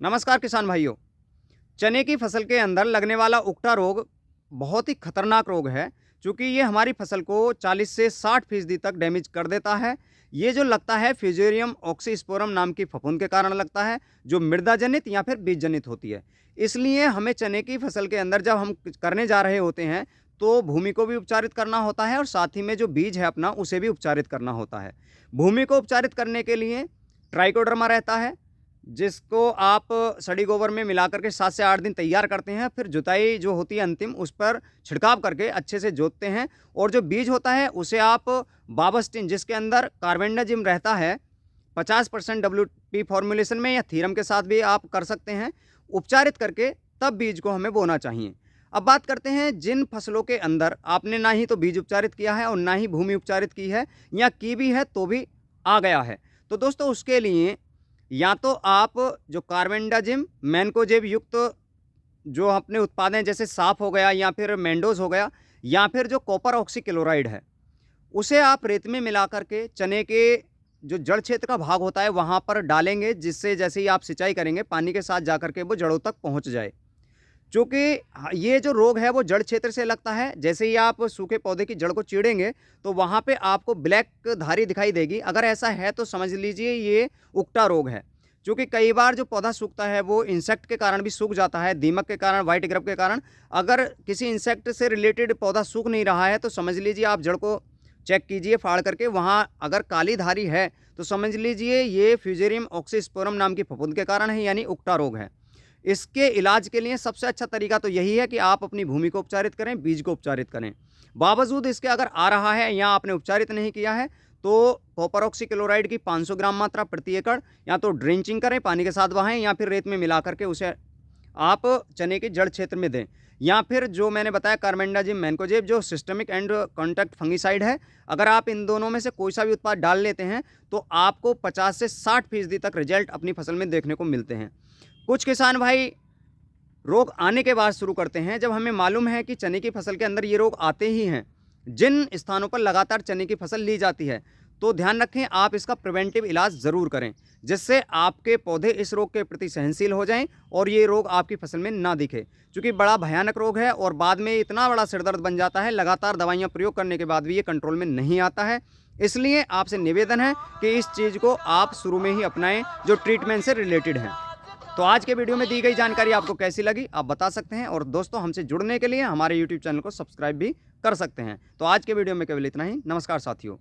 नमस्कार किसान भाइयों। चने की फसल के अंदर लगने वाला उकटा रोग बहुत ही खतरनाक रोग है, क्योंकि ये हमारी फसल को 40 से 60% तक डैमेज कर देता है। ये जो लगता है फ्यूजेरियम ऑक्सीस्पोरम नाम की फफूंद के कारण लगता है, जो मृदा जनित या फिर बीज जनित होती है। इसलिए हमें चने की फसल के अंदर जब हम कुछ करने जा रहे होते हैं, तो भूमि को भी उपचारित करना होता है और साथ ही में जो बीज है अपना उसे भी उपचारित करना होता है। भूमि को उपचारित करने के लिए ट्राइकोडर्मा रहता है, जिसको आप सड़ी गोबर में मिलाकर के 7 से 8 दिन तैयार करते हैं। फिर जुताई जो होती है अंतिम, उस पर छिड़काव करके अच्छे से जोतते हैं और जो बीज होता है उसे आप बाबास्टिन, जिसके अंदर कार्बेंडाजिम रहता है, 50% WP फॉर्मुलेशन में या थीरम के साथ भी आप कर सकते हैं, उपचारित करके तब बीज को हमें बोना चाहिए। अब बात करते हैं जिन फसलों के अंदर आपने ना ही तो बीज उपचारित किया है और ना ही भूमि उपचारित की है, या की भी है तो भी आ गया है। तो दोस्तों उसके लिए या तो आप जो कार्बेंडाजिम मैनकोजेब युक्त जो अपने उत्पाद हैं, जैसे साफ हो गया या फिर मेंडोज हो गया, या फिर जो कॉपर ऑक्सीक्लोराइड है, उसे आप रेत में मिला करके चने के जो जड़ क्षेत्र का भाग होता है वहाँ पर डालेंगे, जिससे जैसे ही आप सिंचाई करेंगे पानी के साथ जा करके वो जड़ों तक पहुँच जाए। चूँकि ये जो रोग है वो जड़ क्षेत्र से लगता है। जैसे ही आप सूखे पौधे की जड़ को चीरेंगे तो वहाँ पे आपको ब्लैक धारी दिखाई देगी। अगर ऐसा है तो समझ लीजिए ये उकटा रोग है। चूँकि कई बार जो पौधा सूखता है वो इंसेक्ट के कारण भी सूख जाता है, दीमक के कारण, व्हाइट ग्रब के कारण। अगर किसी इंसेक्ट से रिलेटेड पौधा सूख नहीं रहा है तो समझ लीजिए आप जड़ को चेक कीजिए फाड़ करके, वहाँ अगर काली धारी है तो समझ लीजिए ये फ्यूजेरियम ऑक्सीस्पोरम नाम की फफूंद के कारण है, यानी उकटा रोग है। इसके इलाज के लिए सबसे अच्छा तरीका तो यही है कि आप अपनी भूमि को उपचारित करें, बीज को उपचारित करें। बावजूद इसके अगर आ रहा है या आपने उपचारित नहीं किया है, तो कॉपर ऑक्सीक्लोराइड की 500 ग्राम मात्रा प्रति एकड़ या तो ड्रेंचिंग करें, पानी के साथ बहाएं, या फिर रेत में मिला करके उसे आप चने के जड़ क्षेत्र में दें। या फिर जो मैंने बताया कार्बेंडाजिम मैनकोजेब जो सिस्टमिक एंड कॉन्टैक्ट फंगिसाइड है, अगर आप इन दोनों में से कोई सा भी उत्पाद डाल लेते हैं तो आपको 50 से 60% तक रिजल्ट अपनी फसल में देखने को मिलते हैं। कुछ किसान भाई रोग आने के बाद शुरू करते हैं, जब हमें मालूम है कि चने की फसल के अंदर ये रोग आते ही हैं। जिन स्थानों पर लगातार चने की फसल ली जाती है, तो ध्यान रखें आप इसका प्रिवेंटिव इलाज ज़रूर करें, जिससे आपके पौधे इस रोग के प्रति सहनशील हो जाएं और ये रोग आपकी फसल में ना दिखे। क्योंकि बड़ा भयानक रोग है और बाद में इतना बड़ा सिरदर्द बन जाता है, लगातार दवाइयाँ प्रयोग करने के बाद भी ये कंट्रोल में नहीं आता है। इसलिए आपसे निवेदन है कि इस चीज़ को आप शुरू में ही अपनाएं जो ट्रीटमेंट से रिलेटेड है। तो आज के वीडियो में दी गई जानकारी आपको कैसी लगी आप बता सकते हैं, और दोस्तों हमसे जुड़ने के लिए हमारे YouTube चैनल को सब्सक्राइब भी कर सकते हैं। तो आज के वीडियो में केवल इतना ही। नमस्कार साथियों।